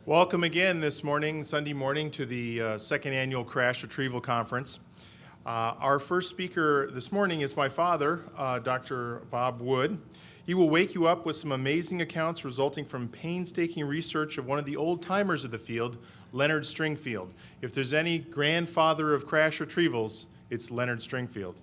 Welcome again this morning, Sunday morning, to the second annual Crash Retrieval Conference. Our first speaker this morning is my father, Dr. Bob Wood. He will wake you up with some amazing accounts resulting from painstaking research of one of the old-timers of the field, Leonard Stringfield. If there's any grandfather of crash retrievals, it's Leonard Stringfield.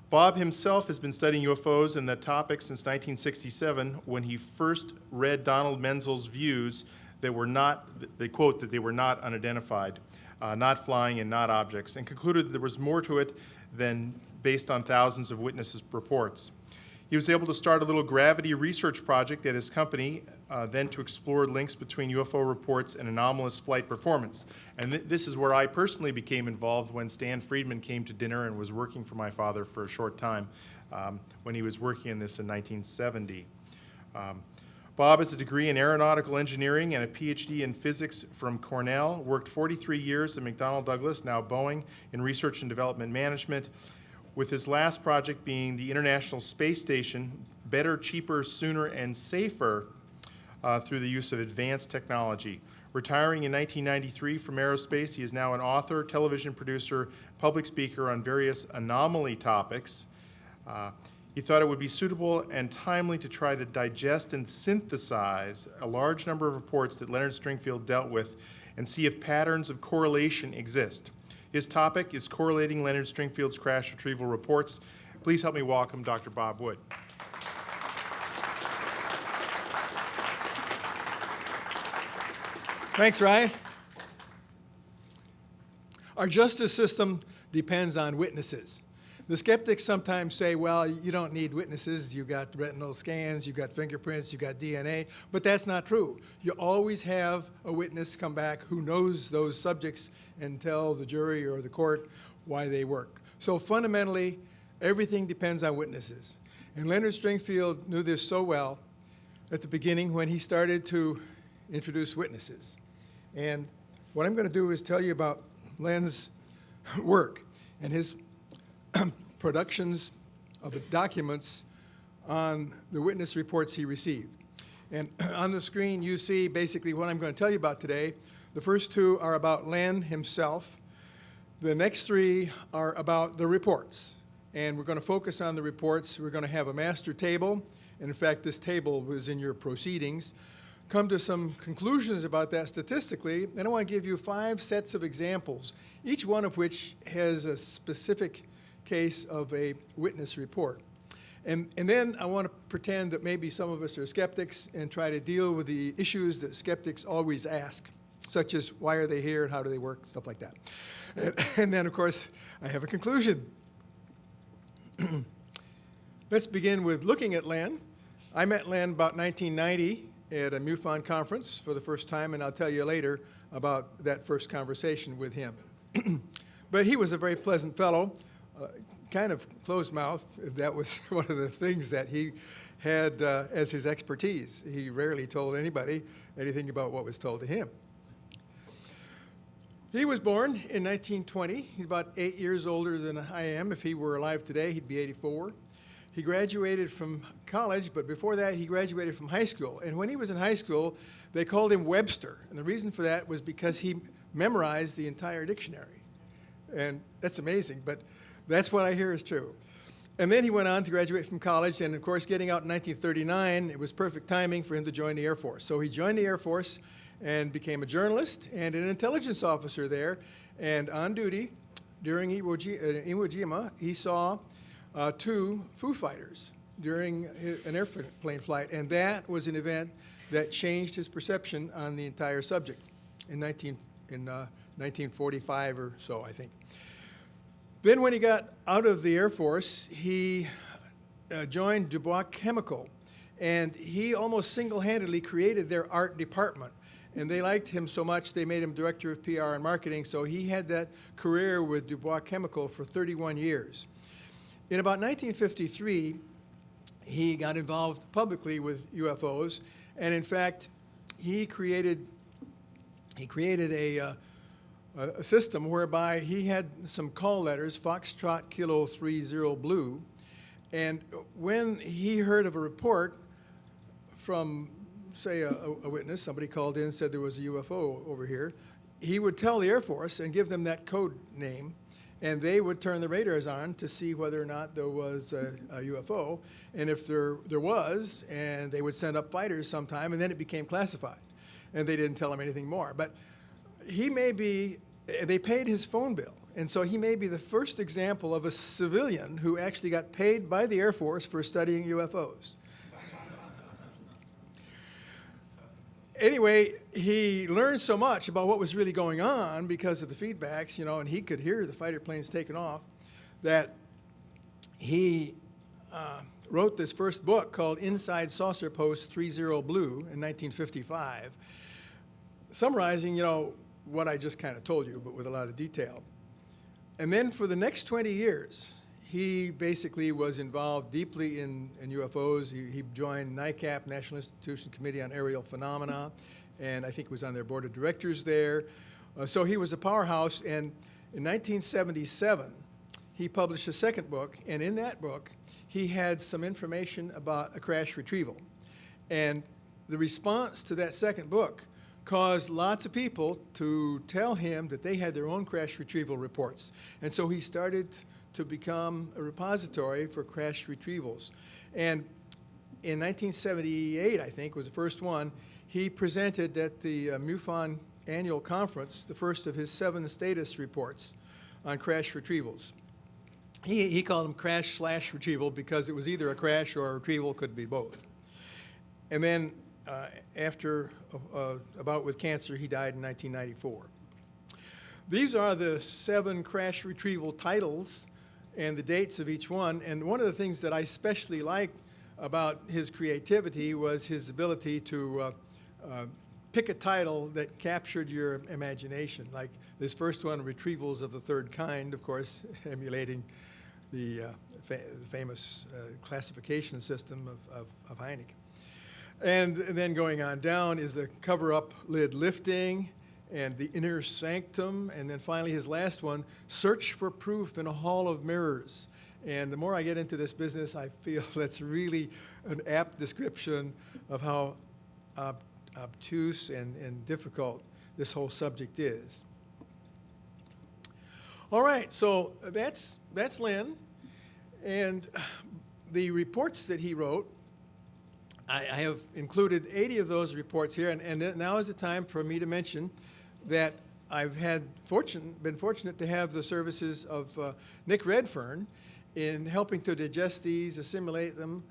Bob himself has been studying UFOs and that topic since 1967 when he first read Donald Menzel's views that were not, they quote, that they were not unidentified, not flying and not objects, and concluded that there was more to it than based on thousands of witnesses' reports. He was able to start a little gravity research project at his company, then to explore links between UFO reports and anomalous flight performance. And this is where I personally became involved when Stan Friedman came to dinner and was working for my father for a short time when he was working in this in 1970. Bob has a degree in aeronautical engineering and a PhD in physics from Cornell, worked 43 years at McDonnell Douglas, now Boeing, in research and development management, with his last project being the International Space Station, better, cheaper, sooner, and safer through the use of advanced technology. Retiring in 1993 from aerospace, he is now an author, television producer, public speaker on various anomaly topics. He thought it would be suitable and timely to try to digest and synthesize a large number of reports that Leonard Stringfield dealt with and see if patterns of correlation exist. His topic is correlating Leonard Stringfield's crash retrieval reports. Please help me welcome Dr. Bob Wood. Thanks, Ryan. Our justice system depends on witnesses. The skeptics sometimes say, well, you don't need witnesses. You got retinal scans, you got fingerprints, you got DNA, but that's not true. You always have a witness come back who knows those subjects and tell the jury or the court why they work. So fundamentally, everything depends on witnesses. And Leonard Stringfield knew this so well at the beginning when he started to introduce witnesses. And what I'm going to do is tell you about Len's work and his productions of the documents on the witness reports he received. And on the screen you see basically what I'm going to tell you about today. The first two are about Len himself. The next three are about the reports. And we're going to focus on the reports. We're going to have a master table. And in fact, this table was in your proceedings. Come to some conclusions about that statistically. And I want to give you 5 sets of examples, each one of which has a specific case of a witness report. And then I want to pretend that maybe some of us are skeptics and try to deal with the issues that skeptics always ask, such as why are they here and how do they work, stuff like that. And then, of course, I have a conclusion. Let's begin with looking at Len. I met Len about 1990 at a MUFON conference for the first time, and I'll tell you later about that first conversation with him. But he was a very pleasant fellow. Kind of closed-mouthed. That was one of the things that he had as his expertise. He rarely told anybody anything about what was told to him. He was born in 1920. He's about 8 years older than I am. If he were alive today, he'd be 84. He graduated from college, but before that, he graduated from high school. And when he was in high school, they called him Webster. And the reason for that was because he memorized the entire dictionary. And that's amazing, but that's what I hear is true. And then he went on to graduate from college, and of course, getting out in 1939, it was perfect timing for him to join the Air Force. So he joined the Air Force and became a journalist and an intelligence officer there. And on duty during Iwo Jima, he saw 2 Foo Fighters during an airplane flight, and that was an event that changed his perception on the entire subject in 1945 or so, I think. Then when he got out of the Air Force, he joined Dubois Chemical, and he almost single-handedly created their art department. And they liked him so much, they made him director of PR and marketing, so he had that career with Dubois Chemical for 31 years. In about 1953, he got involved publicly with UFOs, and in fact, he created a system whereby he had some call letters, Foxtrot Kilo 30 Blue, and when he heard of a report from say a witness, somebody called in, said there was a UFO over here, he would tell the Air Force and give them that code name, and they would turn the radars on to see whether or not there was a UFO. And if there was, and they would send up fighters sometime, and then it became classified. And they didn't tell him anything more. But he may be, they paid his phone bill. And so he may be the first example of a civilian who actually got paid by the Air Force for studying UFOs. Anyway, he learned so much about what was really going on because of the feedbacks, you know, and he could hear the fighter planes taking off, that he wrote this first book called Inside Saucer Post 30 Blue in 1955, summarizing, you know, what I just kind of told you, but with a lot of detail. And then for the next 20 years, he basically was involved deeply in UFOs. He joined NICAP, National Institution Committee on Aerial Phenomena, and I think was on their board of directors there. So he was a powerhouse, and in 1977, he published a second book, and in that book, he had some information about a crash retrieval. And the response to that second book caused lots of people to tell him that they had their own crash retrieval reports. And so he started to become a repository for crash retrievals. And in 1978, I think, was the first one, he presented at the MUFON annual conference the first of his 7 status reports on crash retrievals. He called them crash/retrieval because it was either a crash or a retrieval, could be both. And then after a bout with cancer, he died in 1994. These are the 7 crash retrieval titles and the dates of each one. And one of the things that I especially liked about his creativity was his ability to pick a title that captured your imagination. Like this first one, Retrievals of the Third Kind, of course, emulating the famous classification system of Heineken. And then going on down is the cover-up lid lifting, and the inner sanctum, and then finally his last one, search for proof in a hall of mirrors. And the more I get into this business, I feel that's really an apt description of how obtuse and difficult this whole subject is. All right, so that's Len, and the reports that he wrote, I have included 80 of those reports here, and now is the time for me to mention that I've been fortunate to have the services of Nick Redfern in helping to digest these, assimilate them,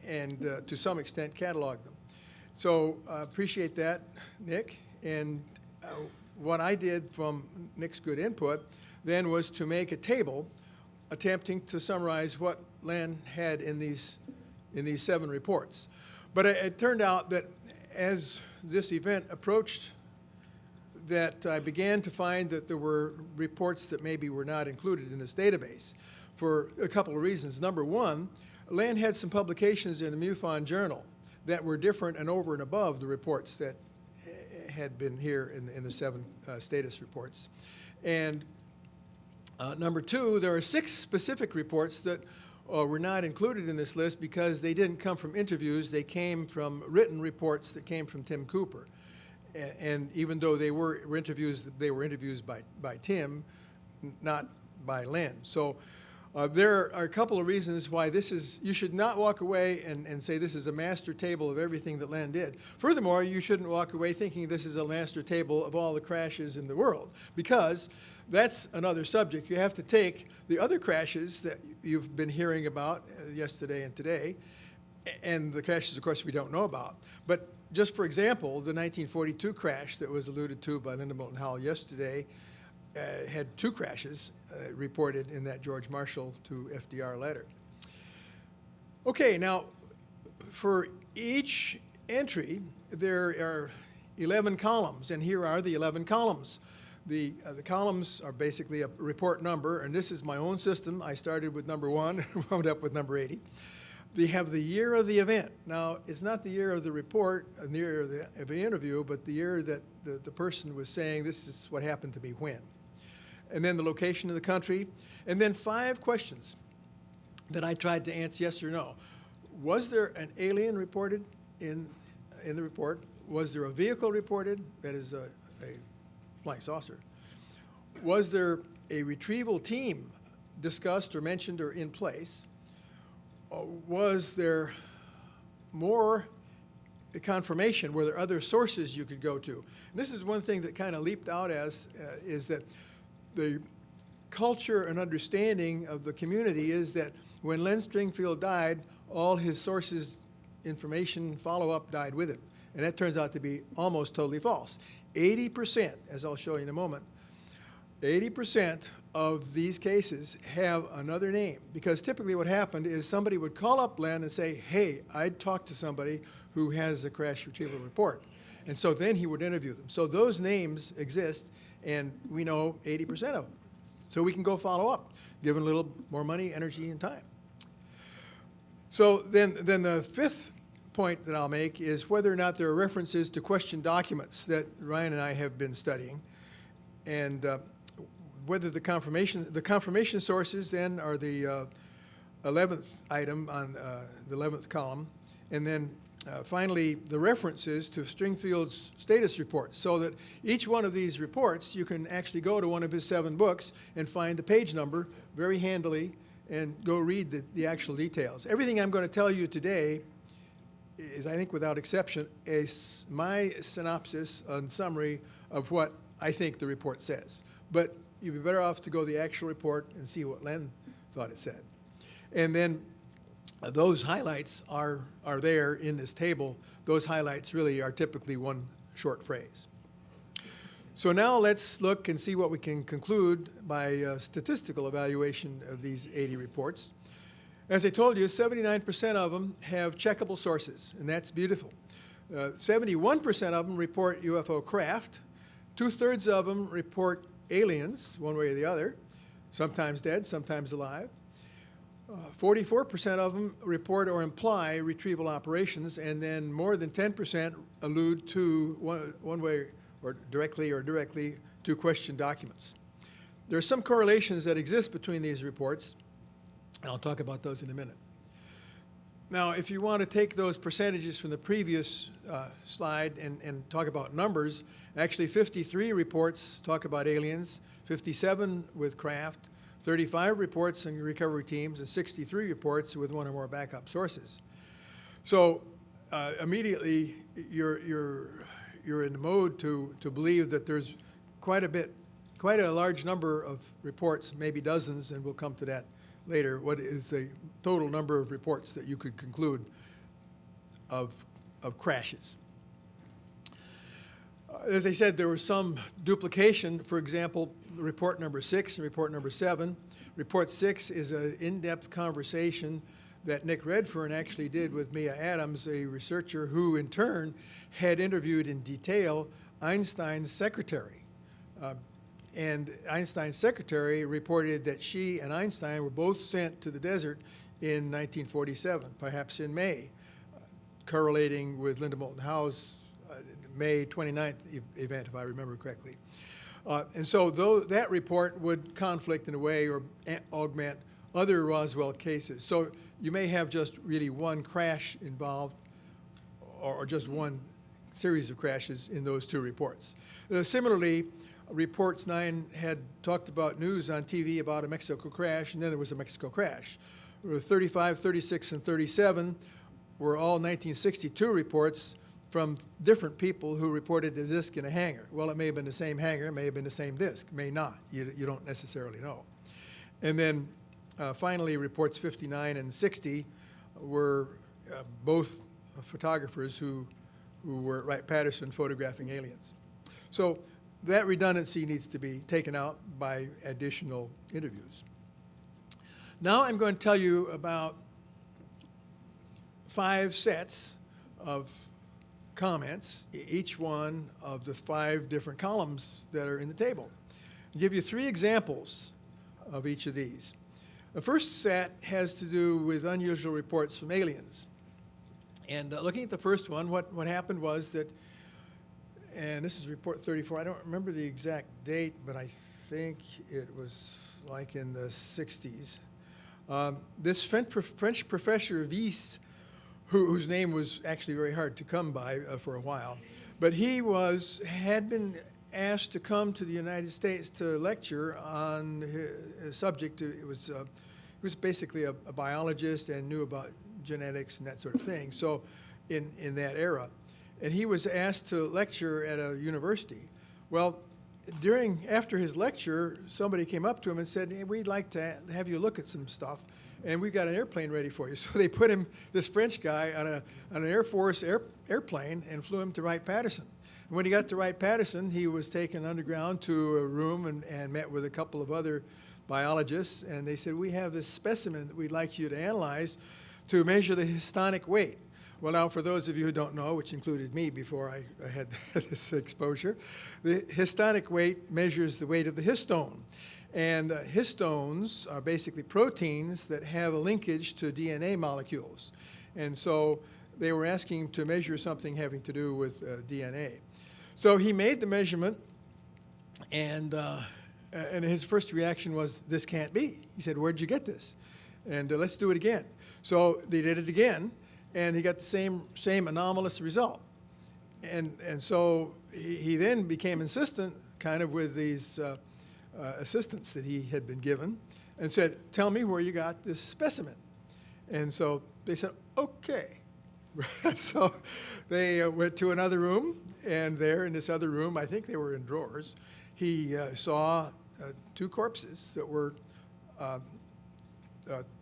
and to some extent catalog them. So I appreciate that, Nick. And what I did from Nick's good input then was to make a table attempting to summarize what Len had in these 7 reports. But it turned out that as this event approached, that I began to find that there were reports that maybe were not included in this database for a couple of reasons. Number one, Len had some publications in the MUFON Journal that were different and over and above the reports that had been here in the 7 status reports. And number two, there are 6 specific reports that were not included in this list because they didn't come from interviews. They came from written reports that came from Tim Cooper. And even though they were interviews by Tim, not by Len. So there are a couple of reasons why you should not walk away and say this is a master table of everything that Len did. Furthermore, you shouldn't walk away thinking this is a master table of all the crashes in the world, because that's another subject. You have to take the other crashes that you've been hearing about yesterday and today, and the crashes, of course, we don't know about. But just for example, the 1942 crash that was alluded to by Linda Moulton Howell yesterday had 2 crashes reported in that George Marshall to FDR letter. Okay, now for each entry, there are 11 columns, and here are the 11 columns. The columns are basically a report number, and this is my own system. I started with number 1 and wound up with number 80. They have the year of the event. Now, it's not the year of the report, the year of the interview, but the year that the person was saying this is what happened to me when. And then the location of the country, and then 5 questions that I tried to answer yes or no. Was there an alien reported in in the report? Was there a vehicle reported? That is a flying saucer. Was there a retrieval team discussed or mentioned or in place? Was there more confirmation? Were there other sources you could go to? And this is one thing that kind of leaped out as is that the culture and understanding of the community is that when Len Stringfield died, all his sources, information, follow-up died with him. And that turns out to be almost totally false. 80%, as I'll show you in a moment, 80% of these cases have another name, because typically what happened is somebody would call up Len and say, hey, I'd talked to somebody who has a crash retrieval report. And so then he would interview them. So those names exist, and we know 80% of them. So we can go follow up, given a little more money, energy, and time. So then the fifth point that I'll make is whether or not there are references to question documents that Ryan and I have been studying, and whether the confirmation sources then are the 11th item on the 11th column, and then finally the references to Stringfield's status reports, so that each one of these reports you can actually go to one of his 7 books and find the page number very handily and go read the actual details. Everything I'm going to tell you today is, I think without exception, my synopsis and summary of what I think the report says. But you'd be better off to go to the actual report and see what Len thought it said. And then those highlights are there in this table. Those highlights really are typically one short phrase. So now let's look and see what we can conclude by statistical evaluation of these 80 reports. As I told you, 79% of them have checkable sources, and that's beautiful. 71% of them report UFO craft. 2/3 of them report aliens, one way or the other, sometimes dead, sometimes alive. 44% of them report or imply retrieval operations, and then more than 10% allude to one way or directly to question documents. There are some correlations that exist between these reports, and I'll talk about those in a minute. Now, if you want to take those percentages from the previous slide and talk about numbers, actually 53 reports talk about aliens, 57 with craft, 35 reports in recovery teams, and 63 reports with one or more backup sources. So immediately you're in the mode to believe that there's quite a large number of reports, maybe dozens, and we'll come to that later. What is the total number of reports that you could conclude of crashes? As I said, there was some duplication. For example, report number 6 and report number 7. Report 6 is an in-depth conversation that Nick Redfern actually did with Mia Adams, a researcher who in turn had interviewed in detail Einstein's secretary. And Einstein's secretary reported that she and Einstein were both sent to the desert in 1947, perhaps in May, correlating with Linda Moulton Howe's May 29th event, if I remember correctly. And so that report would conflict in a way or augment other Roswell cases. So you may have just really one crash involved or just one series of crashes in those 2 reports. Similarly, Reports 9 had talked about news on TV about a Mexico crash, and then there was a Mexico crash. 35, 36, and 37 were all 1962 reports from different people who reported a disc in a hangar. Well, it may have been the same hangar, it may have been the same disc, may not. You don't necessarily know. And then finally, reports 59 and 60 were both photographers who were at Wright-Patterson photographing aliens. So that redundancy needs to be taken out by additional interviews. Now I'm going to tell you about 5 sets of comments, each one of the 5 different columns that are in the table. I'll give you 3 examples of each of these. The first set has to do with unusual reports from aliens. And looking at the first one, what happened was that, and this is report 34, I don't remember the exact date, but I think it was like in the 60s. This French professor Weiss, whose name was actually very hard to come by for a while. But he had been asked to come to the United States to lecture on a subject. It was basically a biologist and knew about genetics and that sort of thing. So in that era. And he was asked to lecture at a university. Well, after his lecture, somebody came up to him and said, hey, we'd like to have you look at some stuff, and we've got an airplane ready for you. So they put this French guy, on an Air Force airplane and flew him to Wright-Patterson. And when he got to Wright-Patterson, he was taken underground to a room and met with a couple of other biologists, and they said, we have this specimen that we'd like you to analyze to measure the histonic weight. Well, now, for those of you who don't know, which included me before I had this exposure, the histonic weight measures the weight of the histone. And histones are basically proteins that have a linkage to DNA molecules. And so they were asking to measure something having to do with DNA. So he made the measurement, and his first reaction was, this can't be. He said, where'd you get this? And let's do it again. So they did it again, and he got the same anomalous result. And so he then became insistent, kind of with these assistants that he had been given, and said, tell me where you got this specimen. And so they said, okay. So they went to another room, and there in this other room, I think they were in drawers, he saw two corpses that were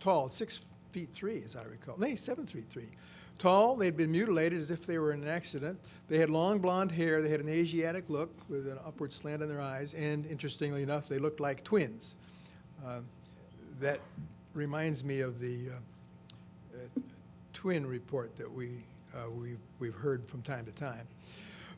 tall, 6'3", as I recall. No, 7'3", tall. They'd been mutilated as if they were in an accident. They had long blonde hair. They had an Asiatic look with an upward slant in their eyes. And interestingly enough, they looked like twins. That reminds me of the twin report that we've heard from time to time.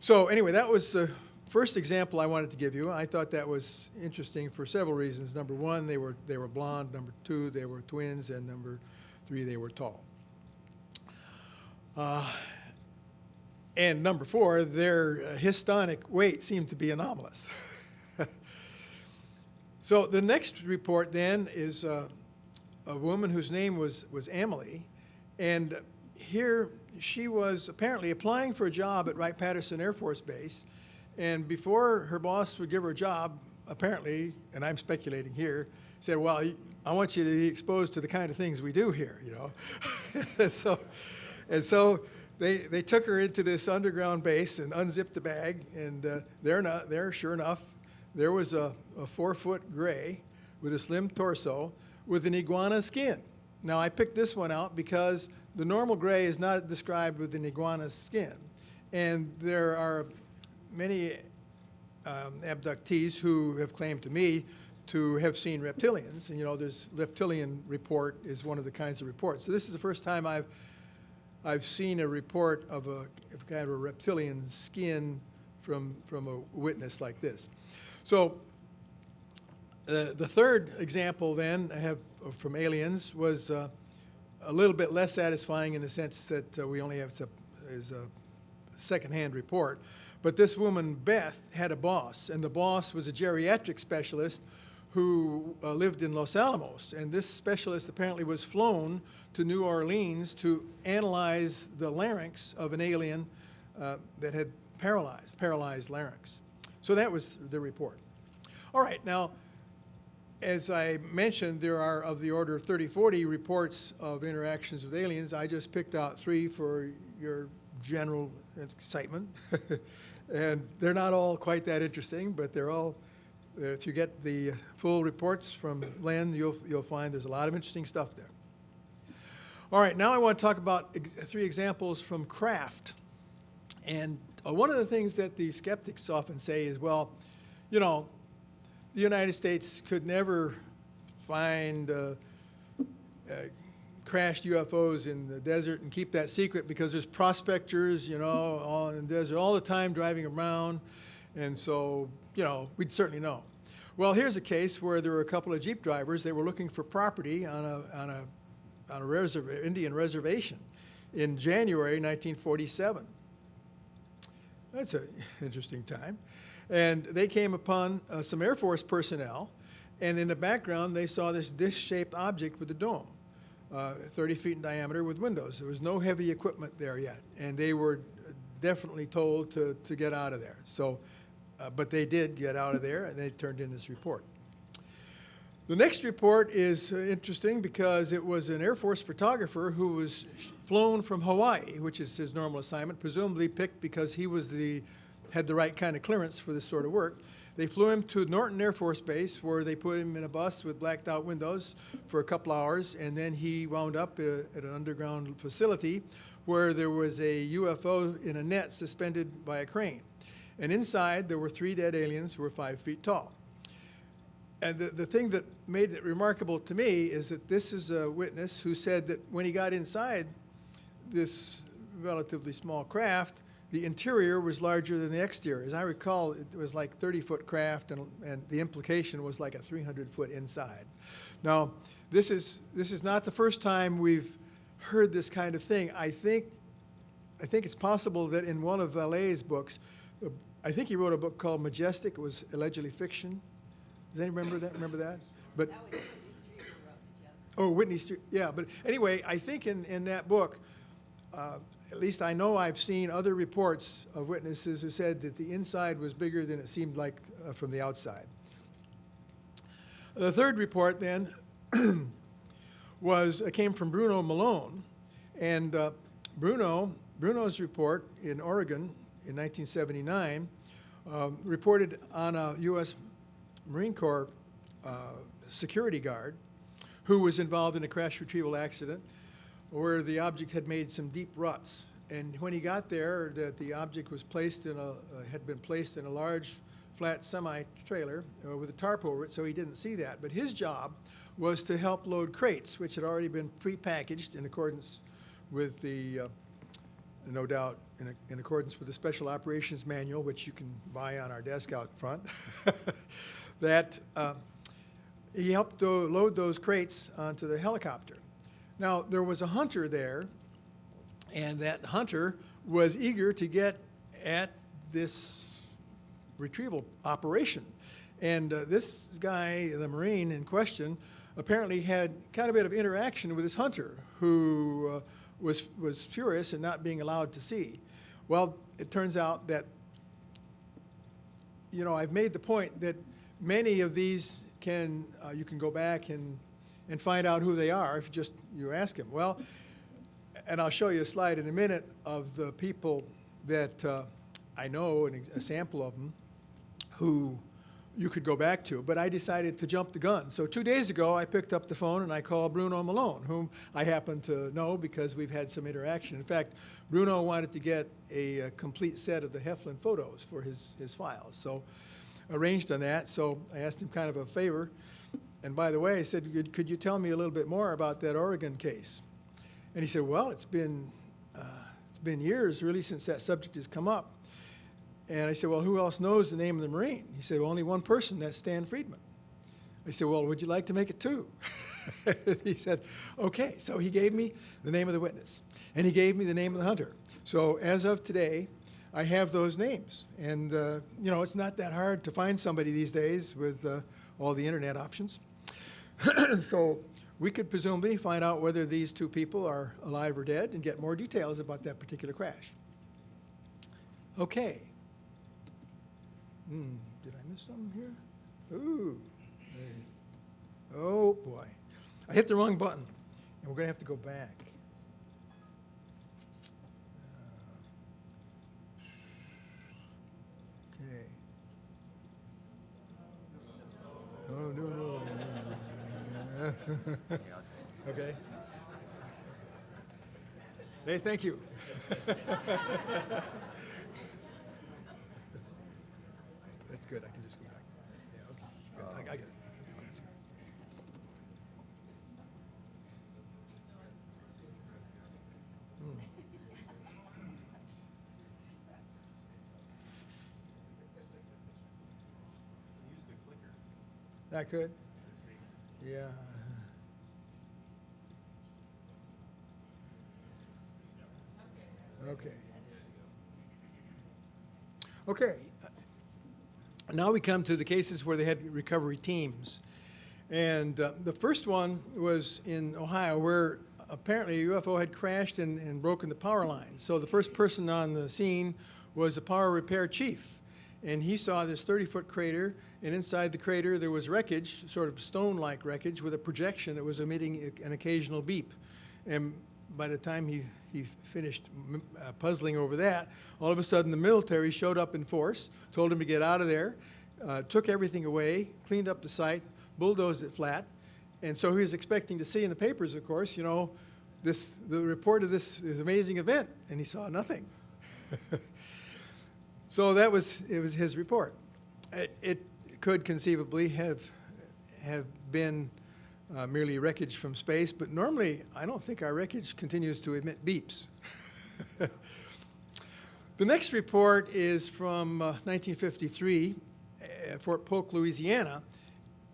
So anyway, that was the first example I wanted to give you. I thought that was interesting for several reasons. Number one, they were blonde. Number two, they were twins. And number three, they were tall. And number four, their histonic weight seemed to be anomalous. So the next report then is a woman whose name was Emily, and here she was apparently applying for a job at Wright-Patterson Air Force Base, and before her boss would give her a job, apparently, and I'm speculating here, said, well, I want you to be exposed to the kind of things we do here, you know. And so they took her into this underground base and unzipped the bag, and there, sure enough, there was a 4-foot gray with a slim torso with an iguana skin. Now, I picked this one out because the normal gray is not described with an iguana skin. And there are many abductees who have claimed to me to have seen reptilians. And, you know, this reptilian report is one of the kinds of reports. So this is the first time I've seen a report of a kind of a reptilian skin from a witness like this. So the third example then I have from aliens was a little bit less satisfying in the sense that we only have is a secondhand report. But this woman, Beth, had a boss, and the boss was a geriatric specialist who lived in Los Alamos. And this specialist apparently was flown to New Orleans to analyze the larynx of an alien that had paralyzed larynx. So that was the report. All right, now, as I mentioned, there are of the order of 30-40 reports of interactions with aliens. I just picked out 3 for your general excitement. And they're not all quite that interesting, but they're all, if you get the full reports from Len, you'll find there's a lot of interesting stuff there. All right, now I want to talk about 3 examples from craft. And one of the things that the skeptics often say is, well, you know, the United States could never find crashed UFOs in the desert and keep that secret because there's prospectors, you know, in the desert all the time driving around. And so, you know, we'd certainly know. Well, here's a case where there were a couple of Jeep drivers. They were looking for property on a Indian reservation in January 1947. That's an interesting time. And they came upon some Air Force personnel, and in the background they saw this dish-shaped object with a dome. 30 feet in diameter with windows. There was no heavy equipment there yet, and they were definitely told to get out of there. So, but they did get out of there, and they turned in this report. The next report is interesting because it was an Air Force photographer who was flown from Hawaii, which is his normal assignment, presumably picked because he was had the right kind of clearance for this sort of work. They flew him to Norton Air Force Base, where they put him in a bus with blacked out windows for a couple hours, and then he wound up at an underground facility where there was a UFO in a net suspended by a crane. And inside there were 3 dead aliens who were 5 feet tall. And the thing that made it remarkable to me is that this is a witness who said that when he got inside this relatively small craft, the interior was larger than the exterior. As I recall, it was like 30-foot craft, and the implication was like a 300-foot inside. Now, this is not the first time we've heard this kind of thing. I think it's possible that in one of Valet's books, I think he wrote a book called Majestic. It was allegedly fiction. Does anybody remember that? But that was Whitney Street who wrote Majestic. Oh, Whitney Street. Yeah, but anyway, I think in that book, at least I know I've seen other reports of witnesses who said that the inside was bigger than it seemed like from the outside. The third report then came from Bruno Malone, and Bruno's report in Oregon in 1979 reported on a U.S. Marine Corps security guard who was involved in a crash retrieval accident where the object had made some deep ruts. And when he got there, the object was had been placed in a large flat semi-trailer with a tarp over it, so he didn't see that. But his job was to help load crates, which had already been pre-packaged in accordance with no doubt, in accordance with the Special Operations Manual, which you can buy on our desk out front, that he helped load those crates onto the helicopter. Now, there was a hunter there, and that hunter was eager to get at this retrieval operation. And this guy, the Marine in question, apparently had kind of a bit of interaction with this hunter who was furious at not being allowed to see. Well, it turns out that, I've made the point that many of these you can go back and find out who they are if you ask them. Well, and I'll show you a slide in a minute of the people that I know, a sample of them, who you could go back to, but I decided to jump the gun. So 2 days ago, I picked up the phone and I called Bruno Malone, whom I happen to know because we've had some interaction. In fact, Bruno wanted to get a complete set of the Heflin photos for his files, so arranged on that. So I asked him kind of a favor. And by the way, I said, could you tell me a little bit more about that Oregon case? And he said, well, it's been years, really, since that subject has come up. And I said, well, who else knows the name of the Marine? He said, well, only one person, that's Stan Friedman. I said, well, would you like to make it 2? He said, okay. So he gave me the name of the witness, and he gave me the name of the hunter. So as of today, I have those names. And, it's not that hard to find somebody these days with all the internet options. So we could presumably find out whether these 2 people are alive or dead and get more details about that particular crash. Okay. Did I miss something here? Ooh. Hey. Oh, boy. I hit the wrong button, and we're going to have to go back. Okay. Oh, no. Okay. Hey, thank you. That's good. I can just go back. Yeah, okay. Good. I get it. That's good. Use the clicker. That could? Yeah. Okay. Okay. Now we come to the cases where they had recovery teams. And the first one was in Ohio, where apparently a UFO had crashed and broken the power lines. So the first person on the scene was the power repair chief. And he saw this 30-foot crater, and inside the crater there was wreckage, sort of stone-like wreckage, with a projection that was emitting an occasional beep. And by the time he finished puzzling over that, all of a sudden the military showed up in force, told him to get out of there, took everything away, cleaned up the site, bulldozed it flat. And so he was expecting to see in the papers, of course, you know, the report of this amazing event, and he saw nothing. So it was his report. It could conceivably have been merely wreckage from space, but normally I don't think our wreckage continues to emit beeps. The next report is from 1953 at Fort Polk, Louisiana,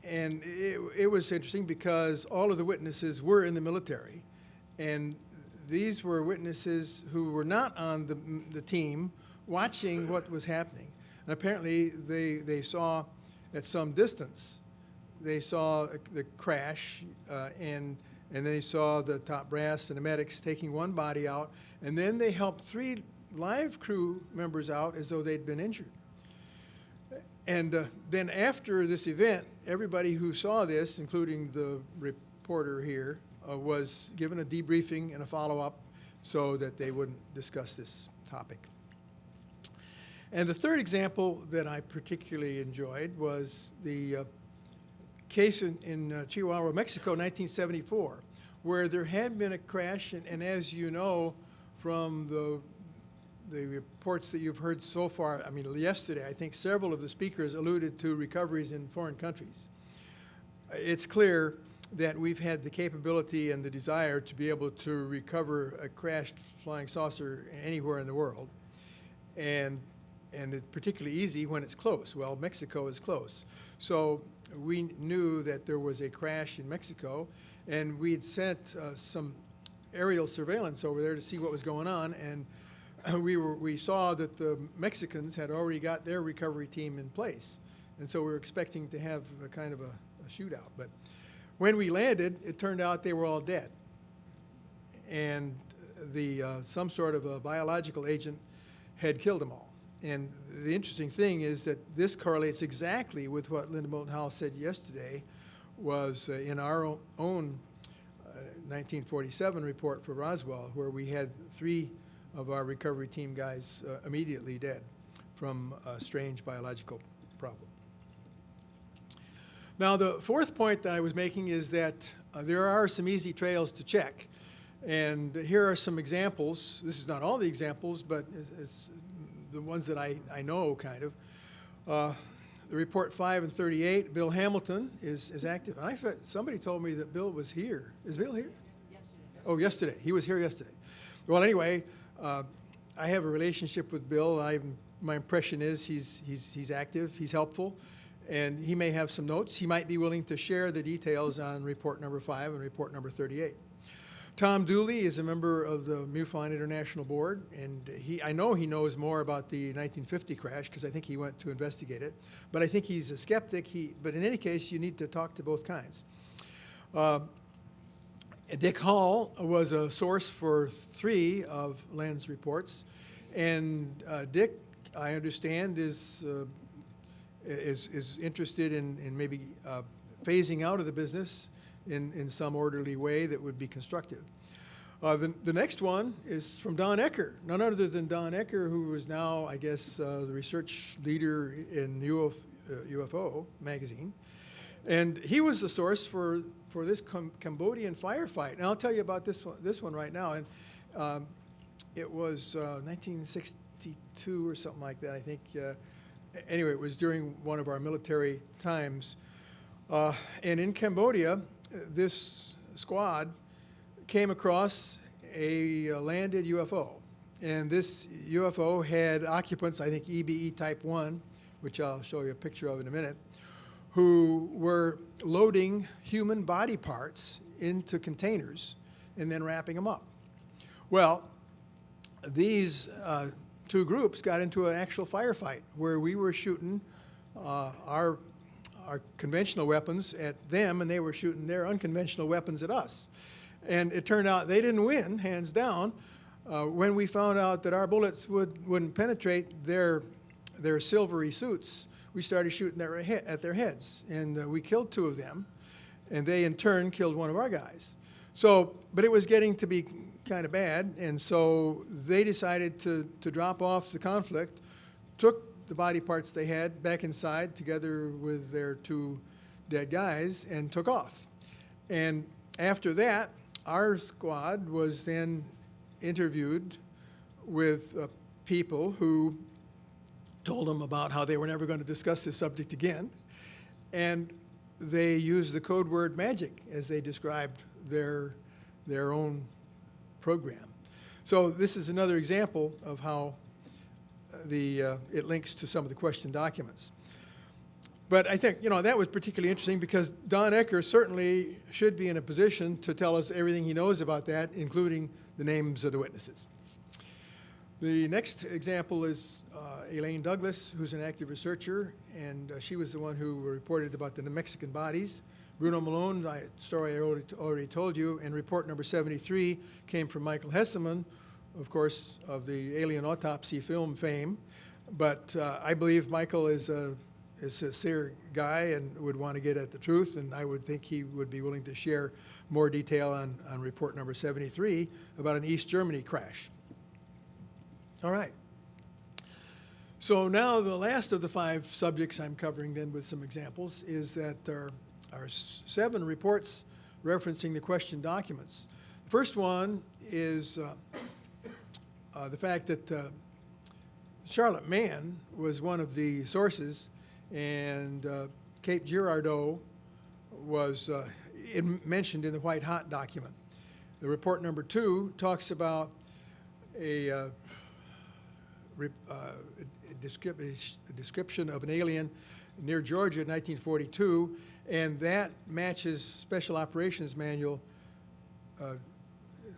and it was interesting because all of the witnesses were in the military, and these were witnesses who were not on the team watching what was happening. And apparently they saw at some distance, they saw the crash, and then they saw the top brass and the medics taking one body out, and then they helped 3 live crew members out as though they'd been injured. And then after this event, everybody who saw this, including the reporter here, was given a debriefing and a follow-up so that they wouldn't discuss this topic. And the third example that I particularly enjoyed was the case in Chihuahua, Mexico, 1974, where there had been a crash, and as you know from the reports that you've heard so far, I mean, yesterday, I think several of the speakers alluded to recoveries in foreign countries. It's clear that we've had the capability and the desire to be able to recover a crashed flying saucer anywhere in the world. And it's particularly easy when it's close. Well, Mexico is close. So we knew that there was a crash in Mexico, and we'd sent some aerial surveillance over there to see what was going on, and we saw that the Mexicans had already got their recovery team in place. And so we were expecting to have a kind of a shootout. But when we landed, it turned out they were all dead. And some sort of a biological agent had killed them all. And the interesting thing is that this correlates exactly with what Linda Moulton Howell said yesterday was in our own 1947 report for Roswell, where we had 3 of our recovery team guys immediately dead from a strange biological problem. Now, the fourth point that I was making is that there are some easy trails to check. And here are some examples. This is not all the examples, but it's the ones that I know, kind of. The report 5 and 38, Bill Hamilton is active. And somebody told me that Bill was here. Is Bill here? Yesterday. Oh, yesterday. He was here yesterday. Well, anyway, I have a relationship with Bill. My impression is he's active, he's helpful, and he may have some notes. He might be willing to share the details on report number 5 and report number 38. Tom Dooley is a member of the MUFON International Board, and I know he knows more about the 1950 crash because I think he went to investigate it, but I think he's a skeptic. But in any case, you need to talk to both kinds. Dick Hall was a source for 3 of Len's reports, and Dick, I understand, is interested in maybe phasing out of the business in some orderly way that would be constructive. The next one is from Don Ecker, none other than Don Ecker, who is now, I guess, the research leader in UFO magazine. And he was the source for this Cambodian firefight. And I'll tell you about this one right now. And it was 1962 or something like that, I think. Anyway, it was during one of our military times. And in Cambodia, this squad came across a landed UFO. And this UFO had occupants, I think EBE type 1, which I'll show you a picture of in a minute, who were loading human body parts into containers and then wrapping them up. Well, these 2 groups got into an actual firefight where we were shooting our our conventional weapons at them, and they were shooting their unconventional weapons at us. And it turned out they didn't win, hands down. When we found out that our bullets wouldn't penetrate their silvery suits, we started shooting at their heads, and we killed 2 of them, and they in turn killed 1 of our guys. So, but it was getting to be kind of bad, and so they decided to drop off the conflict, took the body parts they had back inside together with their 2 dead guys, and took off. And after that, our squad was then interviewed with people who told them about how they were never going to discuss this subject again, and they used the code word magic as they described their own program. So this is another example of how it links to some of the question documents. But I think, that was particularly interesting because Don Ecker certainly should be in a position to tell us everything he knows about that, including the names of the witnesses. The next example is Elaine Douglas, who's an active researcher, and she was the one who reported about the Mexican bodies. Bruno Malone, story I already told you, and report number 73 came from Michael Hesseman, of course, of the alien autopsy film fame. But I believe Michael is a sincere guy and would want to get at the truth, and I would think he would be willing to share more detail on report number 73 about an East Germany crash. All right. So now the last of the 5 subjects I'm covering then with some examples is that there are 7 reports referencing the question documents. The first one is the fact that Charlotte Mann was one of the sources, and Cape Girardeau was mentioned in the White Hot document. The report number 2 talks about a description of an alien near Georgia in 1942, and that matches Special Operations Manual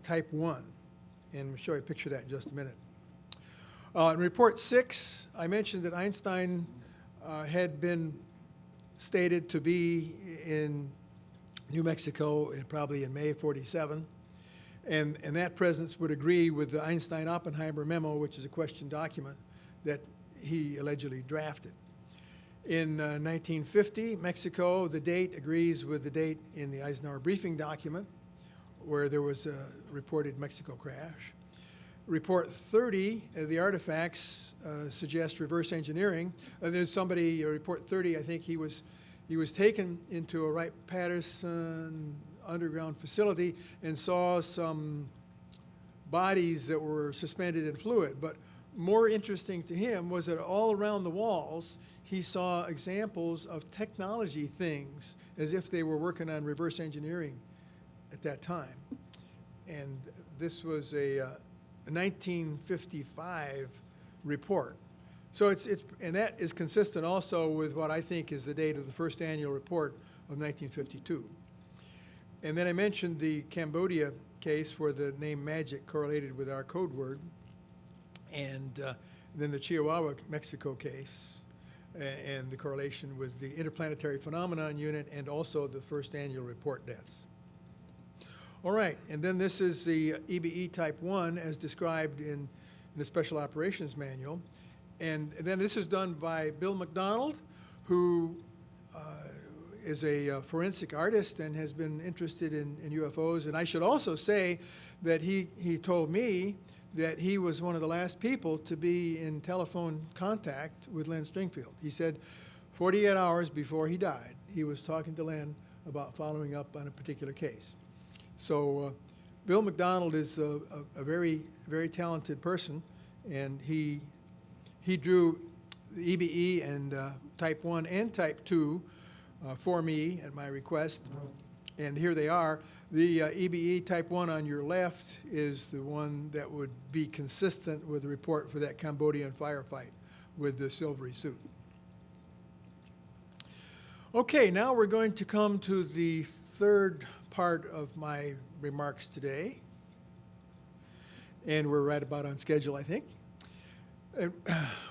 Type 1. And I'll show you a picture of that in just a minute. In report 6, I mentioned that Einstein had been stated to be in New Mexico probably in May of '47. And that presence would agree with the Einstein-Oppenheimer memo, which is a question document that he allegedly drafted. In 1950, Mexico, the date agrees with the date in the Eisenhower briefing document where there was a reported Mexico crash. Report 30, the artifacts suggest reverse engineering. There's somebody, report 30, I think he was taken into a Wright-Patterson underground facility and saw some bodies that were suspended in fluid. But more interesting to him was that all around the walls, he saw examples of technology things as if they were working on reverse engineering at that time. And this was a 1955 report. So and that is consistent also with what I think is the date of the first annual report of 1952. And then I mentioned the Cambodia case where the name magic correlated with our code word, and then the Chihuahua, Mexico case, and the correlation with the Interplanetary Phenomenon Unit and also the first annual report deaths. All right, and then this is the EBE Type 1 as described in the Special Operations Manual. And then this is done by Bill McDonald, who is a forensic artist and has been interested in UFOs. And I should also say that he told me that he was one of the last people to be in telephone contact with Len Stringfield. He said 48 hours before he died, he was talking to Len about following up on a particular case. So Bill McDonald is a very, very talented person, and he drew the EBE and Type 1 and Type 2 for me at my request, and here they are. The EBE Type 1 on your left is the one that would be consistent with the report for that Cambodian firefight with the silvery suit. Okay, now we're going to come to the third part of my remarks today, and we're right about on schedule, I think. And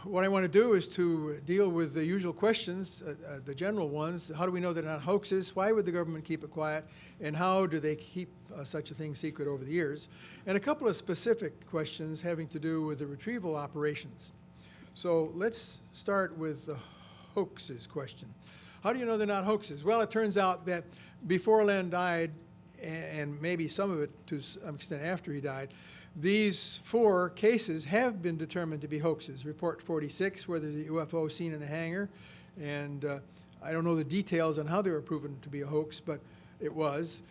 what I want to do is to deal with the usual questions, the general ones. How do we know they're not hoaxes? Why would the government keep it quiet? And how do they keep such a thing secret over the years? And a couple of specific questions having to do with the retrieval operations. So let's start with the hoaxes question. How do you know they're not hoaxes? Well, it turns out that before Len died, and maybe some of it to some extent after he died, these 4 cases have been determined to be hoaxes. Report 46, where there's a UFO seen in the hangar, and I don't know the details on how they were proven to be a hoax, but it was.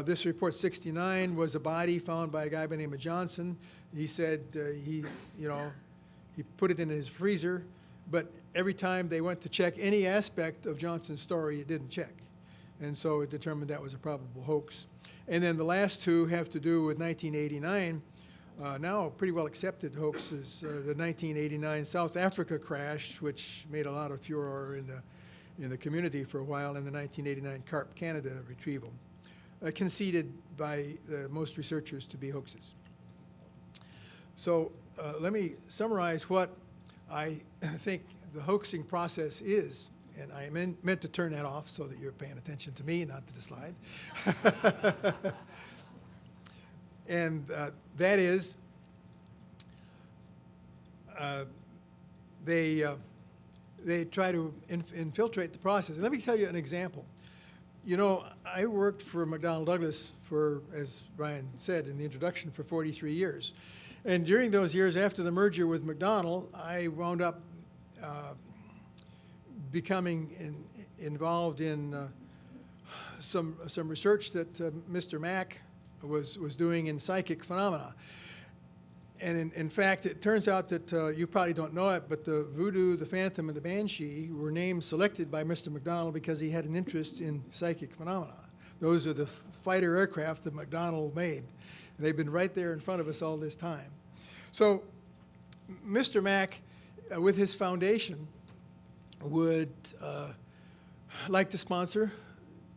This report 69 was a body found by a guy by the name of Johnson. He said he put it in his freezer, but every time they went to check any aspect of Johnson's story, it didn't check. And so it determined that was a probable hoax. And then the last 2 have to do with 1989. Now pretty well accepted hoaxes, the 1989 South Africa crash, which made a lot of furor in the community for a while, and the 1989 CARP Canada retrieval, conceded by most researchers to be hoaxes. So let me summarize what I think the hoaxing process is, and I meant to turn that off so that you're paying attention to me, not to the slide. And that is, they try to infiltrate the process. And let me tell you an example. You know, I worked for McDonnell Douglas for, as Brian said in the introduction, for 43 years. And during those years after the merger with McDonnell, I wound up becoming involved in some research that Mr. Mack was doing in psychic phenomena. And in fact, it turns out that you probably don't know it, but the Voodoo, the Phantom, and the Banshee were names selected by Mr. McDonnell because he had an interest in psychic phenomena. Those are the fighter aircraft that McDonnell made. And they've been right there in front of us all this time. So Mr. Mack, with his foundation, would like to sponsor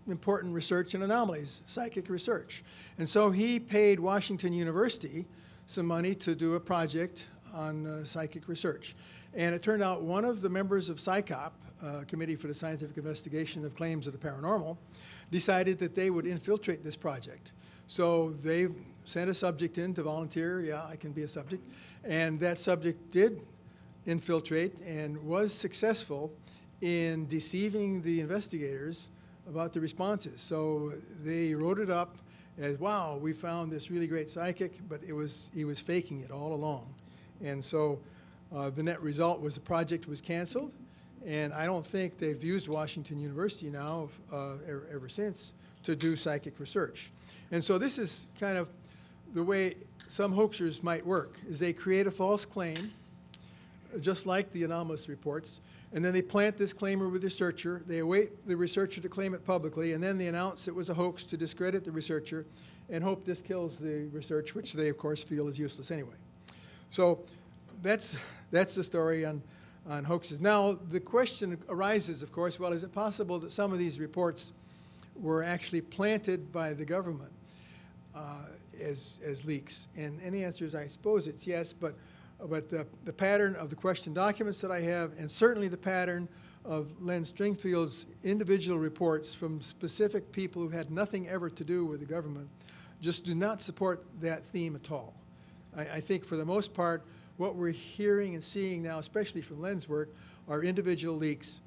important research in anomalies, psychic research. And so he paid Washington University some money to do a project on psychic research. And it turned out one of the members of CSICOP, Committee for the Scientific Investigation of Claims of the Paranormal, decided that they would infiltrate this project. So they sent a subject in to volunteer. Yeah, I can be a subject. And that subject did infiltrate and was successful in deceiving the investigators about the responses. So they wrote it up as, wow, we found this really great psychic, but he was faking it all along. And so the net result was the project was canceled, and I don't think they've used Washington University now ever since to do psychic research. And so this is kind of the way some hoaxers might work, is they create a false claim, just like the anomalous reports, and then they plant this claim with the researcher. They await the researcher to claim it publicly, and then they announce it was a hoax to discredit the researcher and hope this kills the research, which they, of course, feel is useless anyway. So that's the story on hoaxes. Now, the question arises, of course, well, is it possible that some of these reports were actually planted by the government as leaks? And the answer is, I suppose it's yes, but the pattern of the question documents that I have, and certainly the pattern of Len Stringfield's individual reports from specific people who had nothing ever to do with the government, just do not support that theme at all. I think for the most part, what we're hearing and seeing now, especially from Len's work, are individual leaks,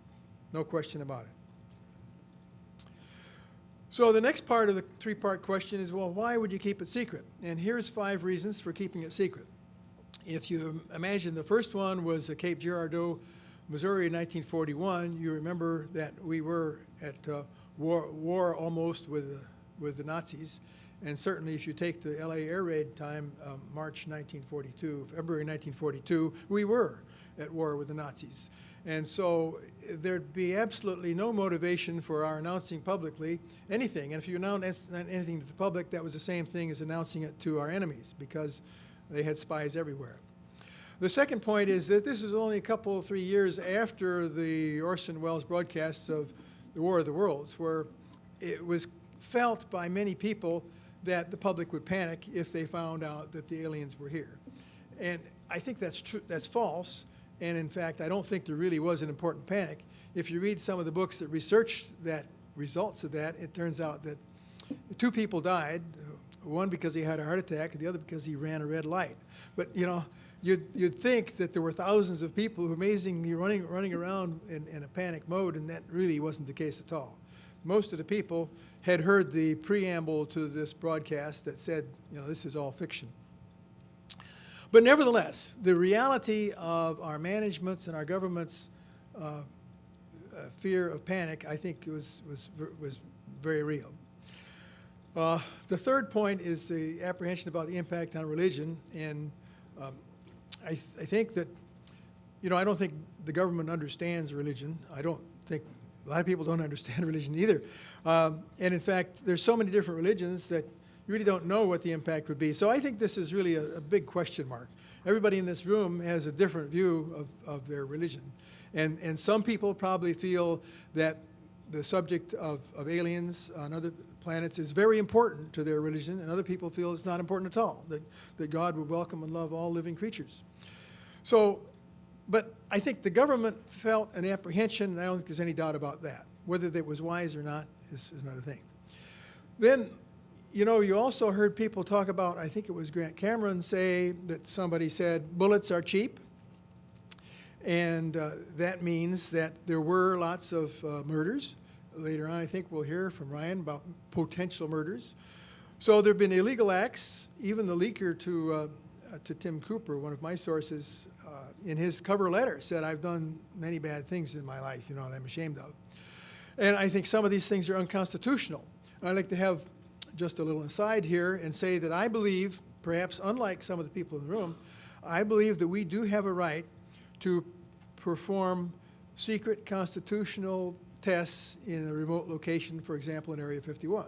no question about it. So the next part of the 3-part question is, well, why would you keep it secret? And here's 5 reasons for keeping it secret. If you imagine the first one was Cape Girardeau, Missouri in 1941, you remember that we were at war almost with the Nazis. And certainly if you take the LA air raid time, March 1942, February 1942, we were at war with the Nazis. And so there'd be absolutely no motivation for our announcing publicly anything. And if you announce anything to the public, that was the same thing as announcing it to our enemies, because they had spies everywhere. The second point is that this was only a couple, 3 years after the Orson Welles broadcasts of The War of the Worlds, where it was felt by many people that the public would panic if they found out that the aliens were here. And I think that's true. That's false. And in fact, I don't think there really was an important panic. If you read some of the books that researched that results of that, it turns out that 2 people died, one because he had a heart attack, and the other because he ran a red light. But you know, you'd think that there were thousands of people who amazingly running around in a panic mode, and that really wasn't the case at all. Most of the people had heard the preamble to this broadcast that said, you know, this is all fiction. But nevertheless, the reality of our management's and our government's fear of panic, I think, was very real. The third point is the apprehension about the impact on religion, and I think that, you know, I don't think the government understands religion. I don't think a lot of people don't understand religion either. And in fact, there's so many different religions that you really don't know what the impact would be. So I think this is really a big question mark. Everybody in this room has a different view of their religion. And some people probably feel that the subject of aliens on other planets is very important to their religion, and other people feel it's not important at all, that God would welcome and love all living creatures. So, but I think the government felt an apprehension, and I don't think there's any doubt about that. Whether that was wise or not is another thing. Then, you know, you also heard people talk about, I think it was Grant Cameron say that somebody said bullets are cheap. And that means that there were lots of murders. Later on, I think we'll hear from Ryan about potential murders. So there have been illegal acts. Even the leaker to Tim Cooper, one of my sources, in his cover letter said, I've done many bad things in my life, you know, and I'm ashamed of. And I think some of these things are unconstitutional. And I'd like to have just a little aside here and say that I believe, perhaps unlike some of the people in the room, I believe that we do have a right to perform secret constitutional tests in a remote location, for example, in Area 51.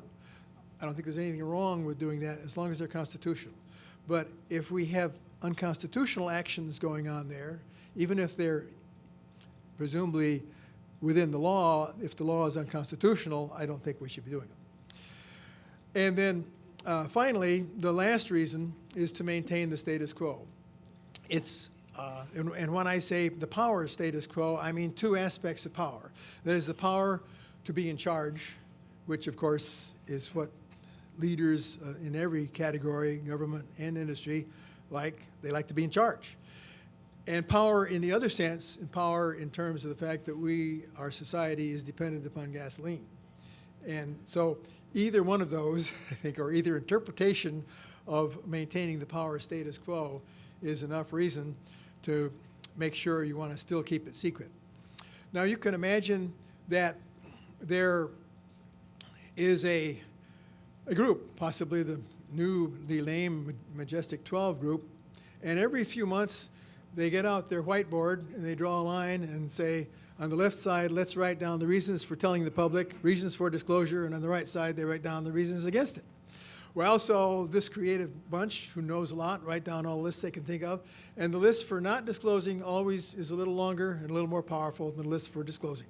I don't think there's anything wrong with doing that as long as they're constitutional. But if we have unconstitutional actions going on there, even if they're presumably within the law, if the law is unconstitutional, I don't think we should be doing them. And then finally, the last reason is to maintain the status quo. It's and when I say the power status quo, I mean 2 aspects of power. That is the power to be in charge, which of course is what leaders in every category, government and industry, they like to be in charge. And power in the other sense, and power in terms of the fact that our society is dependent upon gasoline. And so either one of those, I think, or either interpretation of maintaining the power status quo is enough reason to make sure you want to still keep it secret. Now you can imagine that there is a group, possibly the newly named Majestic 12 group, and every few months they get out their whiteboard and they draw a line and say, on the left side, let's write down the reasons for telling the public, reasons for disclosure, and on the right side, they write down the reasons against it. Well, so this creative bunch who knows a lot write down all the lists they can think of, and the list for not disclosing always is a little longer and a little more powerful than the list for disclosing.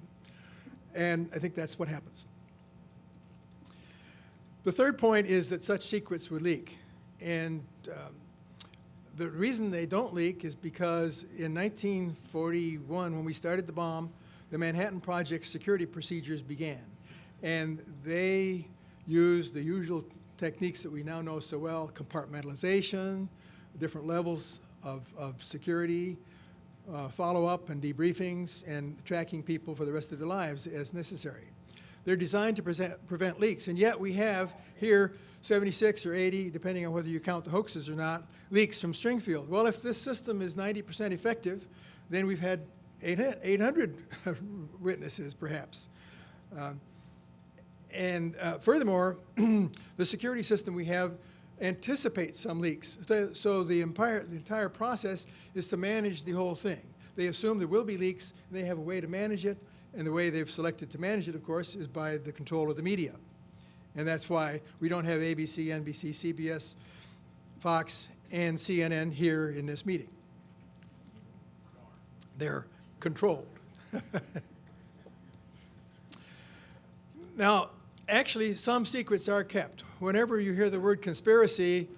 And I think that's what happens. The third point is that such secrets would leak. And the reason they don't leak is because in 1941, when we started the bomb, the Manhattan Project security procedures began. And they used the usual techniques that we now know so well: compartmentalization, different levels of security, follow-up and debriefings, and tracking people for the rest of their lives as necessary. They're designed to prevent leaks, and yet we have here 76 or 80, depending on whether you count the hoaxes or not, leaks from Stringfield. Well, if this system is 90% effective, then we've had 800 witnesses, perhaps. And furthermore, the security system we have anticipates some leaks. So the entire process is to manage the whole thing. They assume there will be leaks, and they have a way to manage it, and the way they've selected to manage it, of course, is by the control of the media. And that's why we don't have ABC, NBC, CBS, Fox, and CNN here in this meeting. They're controlled. Now, actually, some secrets are kept. Whenever you hear the word conspiracy,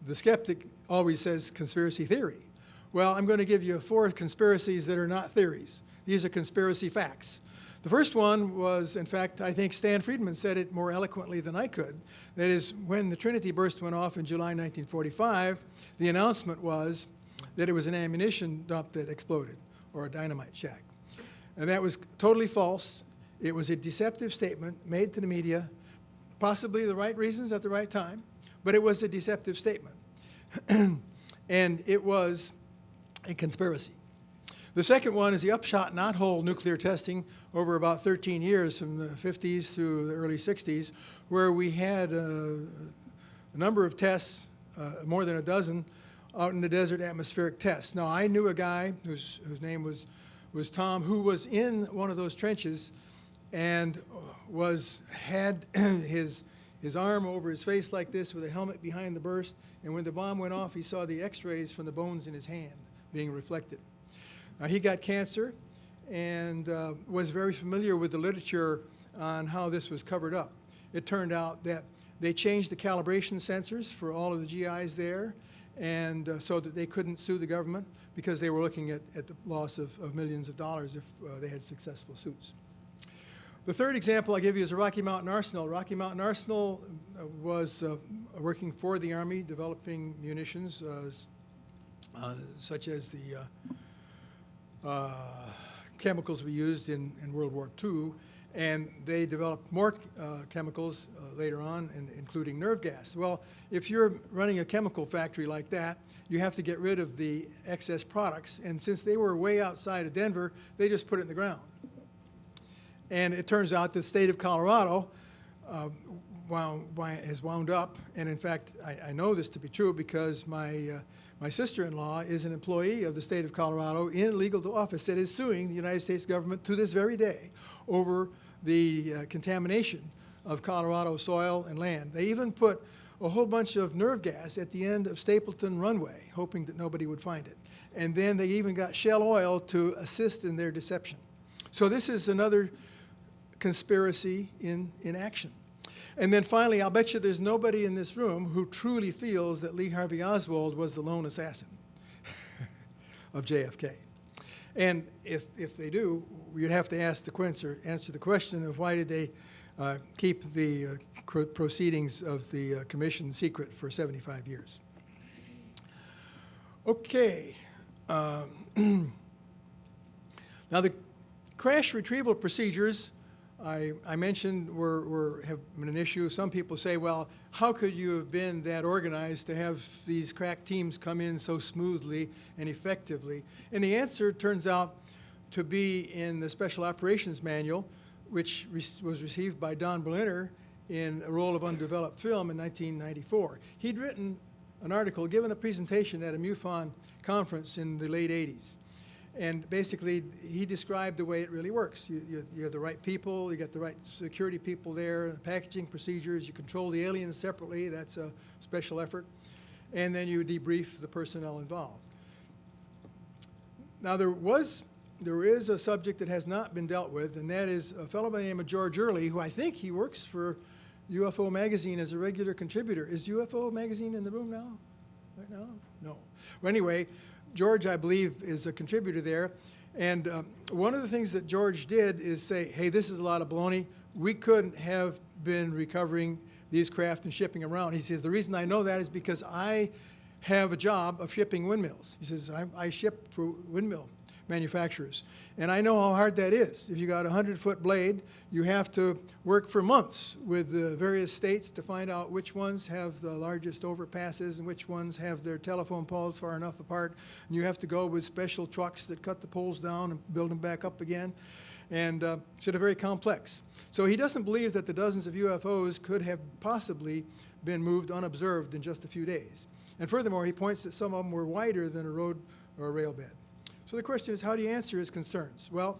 the skeptic always says conspiracy theory. Well, I'm going to give you 4 conspiracies that are not theories. These are conspiracy facts. The first one was, in fact, I think Stan Friedman said it more eloquently than I could. That is, when the Trinity burst went off in July 1945, the announcement was that it was an ammunition dump that exploded, or a dynamite shack. And that was totally false. It was a deceptive statement made to the media, possibly the right reasons at the right time, but it was a deceptive statement. And it was a conspiracy. The second one is the upshot knothole nuclear testing over about 13 years from the 50s through the early 60s, where we had a number of tests, more than a dozen, out in the desert atmospheric tests. Now, I knew a guy whose name was Tom, who was in one of those trenches and had his arm over his face like this with a helmet behind the burst, and when the bomb went off, he saw the x-rays from the bones in his hand being reflected. He got cancer and was very familiar with the literature on how this was covered up. It turned out that they changed the calibration sensors for all of the GIs there, and so that they couldn't sue the government because they were looking at the loss of millions of dollars if they had successful suits. The third example I give you is the Rocky Mountain Arsenal. Rocky Mountain Arsenal was working for the Army, developing munitions such as the chemicals we used in World War II, and they developed more chemicals later on, including nerve gas. Well, if you're running a chemical factory like that, you have to get rid of the excess products, and since they were way outside of Denver, they just put it in the ground. And it turns out the state of Colorado has wound up, and in fact, I know this to be true because my sister-in-law is an employee of the state of Colorado in a legal office that is suing the United States government to this very day over the contamination of Colorado soil and land. They even put a whole bunch of nerve gas at the end of Stapleton Runway, hoping that nobody would find it. And then they even got Shell Oil to assist in their deception. So this is another conspiracy in action. And then finally, I'll bet you there's nobody in this room who truly feels that Lee Harvey Oswald was the lone assassin of JFK. And if they do, you'd have to ask answer the question of why did they keep the proceedings of the commission secret for 75 years. Okay. Now the crash retrieval procedures I mentioned have been an issue. Some people say, well, how could you have been that organized to have these crack teams come in so smoothly and effectively? And the answer turns out to be in the Special Operations Manual, which was received by Don Berliner in A Roll of Undeveloped Film in 1994. He'd written an article, given a presentation at a MUFON conference in the late 80s. And basically, he described the way it really works. You have the right people, you got the right security people there, packaging procedures, you control the aliens separately, that's a special effort, and then you debrief the personnel involved. Now there is a subject that has not been dealt with, and that is a fellow by the name of George Early, who I think he works for UFO Magazine as a regular contributor. Is UFO Magazine in the room now? Right now? No. Well, anyway, George, I believe, is a contributor there. And one of the things that George did is say, hey, this is a lot of baloney. We couldn't have been recovering these craft and shipping them around. He says, the reason I know that is because I have a job of shipping windmills. He says, I ship for windmill manufacturers. And I know how hard that is. If you got a 100-foot blade, you have to work for months with the various states to find out which ones have the largest overpasses and which ones have their telephone poles far enough apart. And you have to go with special trucks that cut the poles down and build them back up again. And so they're very complex. So he doesn't believe that the dozens of UFOs could have possibly been moved unobserved in just a few days. And furthermore, he points that some of them were wider than a road or a rail bed. So the question is, how do you answer his concerns? Well,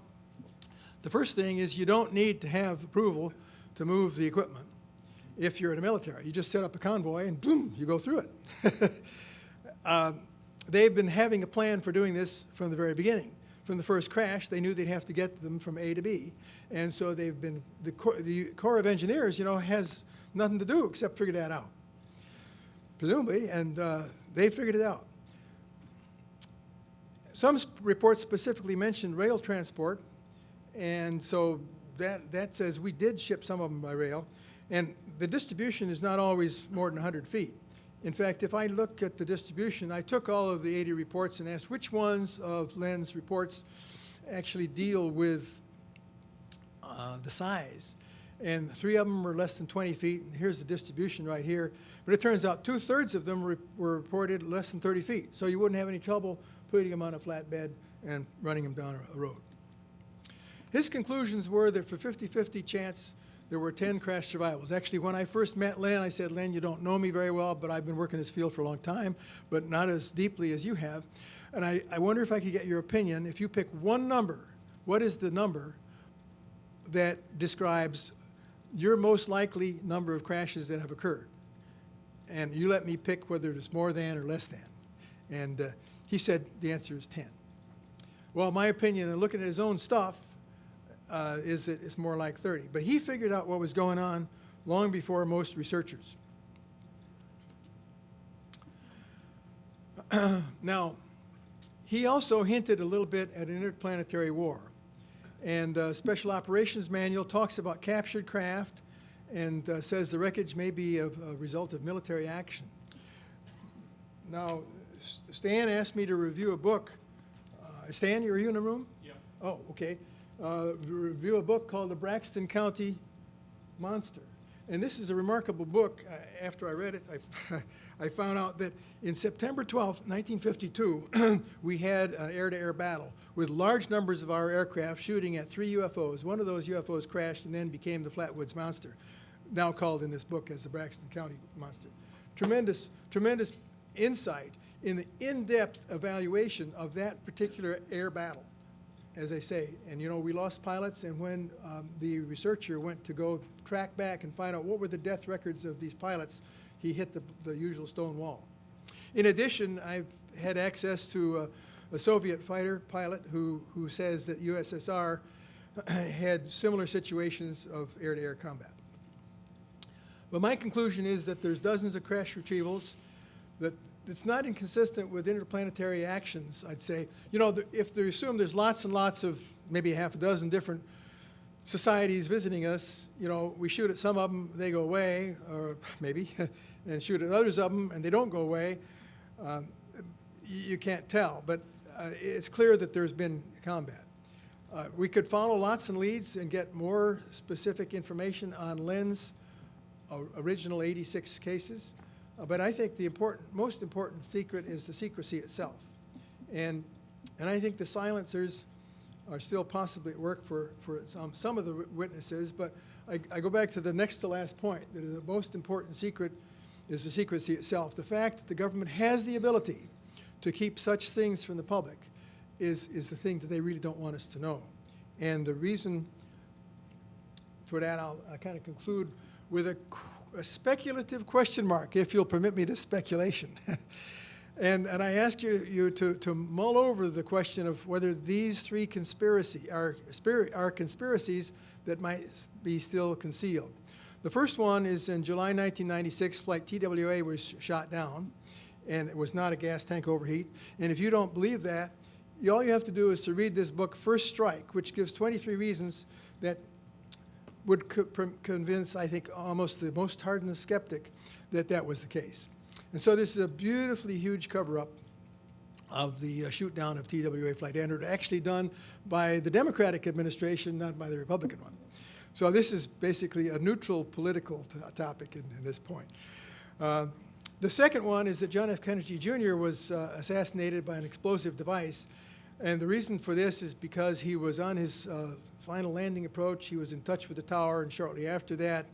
the first thing is you don't need to have approval to move the equipment if you're in the military. You just set up a convoy and boom, you go through it. They've been having a plan for doing this from the very beginning. From the first crash, they knew they'd have to get them from A to B. And so they've been, the Corps of Engineers, has nothing to do except figure that out, presumably, and they figured it out. some reports specifically mentioned rail transport, and so that says we did ship some of them by rail. And the distribution is not always more than 100 feet. In fact, if I look at the distribution, I took all of the 80 reports and asked which ones of LEN's reports actually deal with the size. And 3 of them were less than 20 feet. And here's the distribution right here. But it turns out 2/3 of them were reported less than 30 feet. So you wouldn't have any trouble putting them on a flatbed and running them down a road. His conclusions were that for 50-50 chance, there were 10 crash survivals. Actually, when I first met Len, I said, Len, you don't know me very well, but I've been working in this field for a long time, but not as deeply as you have. And I wonder if I could get your opinion. If you pick one number, what is the number that describes your most likely number of crashes that have occurred? And you let me pick whether it's more than or less than. And he said the answer is 10. Well, my opinion, and looking at his own stuff, is that it's more like 30. But he figured out what was going on long before most researchers. Now, he also hinted a little bit at interplanetary war. And Special Operations Manual talks about captured craft and says the wreckage may be a result of military action. Now, Stan asked me to review a book. Stan, are you in the room? Yeah. Oh, okay. Review a book called The Braxton County Monster. And this is a remarkable book. After I read it, I found out that in September 12th, 1952, we had an air-to-air battle with large numbers of our aircraft shooting at 3 UFOs. One of those UFOs crashed and then became the Flatwoods Monster, now called in this book as the Braxton County Monster. Tremendous, tremendous insight in the in-depth evaluation of that particular air battle, as I say. And you know, we lost pilots, and when the researcher went to go track back and find out what were the death records of these pilots, he hit the usual stone wall. In addition, I've had access to a Soviet fighter pilot who says that USSR had similar situations of air-to-air combat. But my conclusion is that there's dozens of crash retrievals, that it's not inconsistent with interplanetary actions, I'd say. You know, if they assume there's lots and lots of, maybe half a dozen different societies visiting us, you know, we shoot at some of them, they go away, or maybe, and shoot at others of them, and they don't go away. You can't tell, but it's clear that there's been combat. We could follow lots and leads and get more specific information on Len's original 86 cases. But I think the most important secret is the secrecy itself. And I think the silencers are still possibly at work for some of the witnesses, but I go back to the next to last point, that the most important secret is the secrecy itself. The fact that the government has the ability to keep such things from the public is the thing that they really don't want us to know. And the reason for that, I'll kind of conclude with a speculative question mark, if you'll permit me to speculation. and I ask you to mull over the question of whether these 3 conspiracies are conspiracies that might be still concealed. The first one is in July 1996, Flight TWA was shot down, and it was not a gas tank overheat. And if you don't believe that, all you have to do is to read this book, First Strike, which gives 23 reasons that would convince, I think, almost the most hardened skeptic that that was the case. And so this is a beautifully huge cover-up of the shoot down of TWA Flight Andrew, actually done by the Democratic administration, not by the Republican one. So this is basically a neutral political topic in this point. The second one is that John F. Kennedy Jr. was assassinated by an explosive device. And the reason for this is because he was on his final landing approach. He was in touch with the tower, and shortly after that,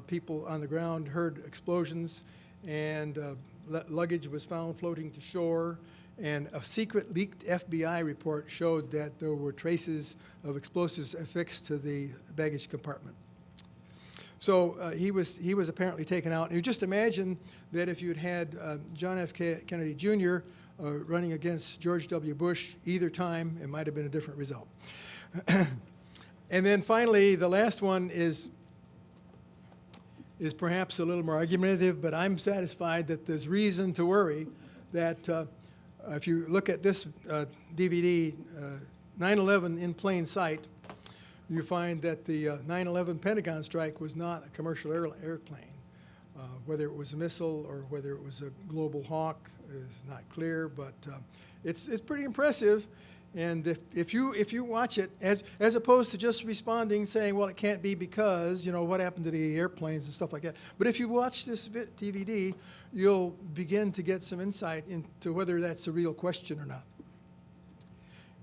people on the ground heard explosions, and luggage was found floating to shore. And a secret leaked FBI report showed that there were traces of explosives affixed to the baggage compartment. So he was apparently taken out. And you just imagine that if you'd had John F. Kennedy Jr. Running against George W. Bush either time, it might have been a different result. And then finally, the last one is perhaps a little more argumentative, but I'm satisfied that there's reason to worry that If you look at this DVD, 9/11 in Plain Sight, you find that the 9/11 Pentagon strike was not a commercial airplane. Whether it was a missile or whether it was a Global Hawk is not clear, but it's pretty impressive. And if you watch it, as opposed to just responding, saying, well, it can't be because, what happened to the airplanes and stuff like that. But if you watch this DVD, you'll begin to get some insight into whether that's a real question or not.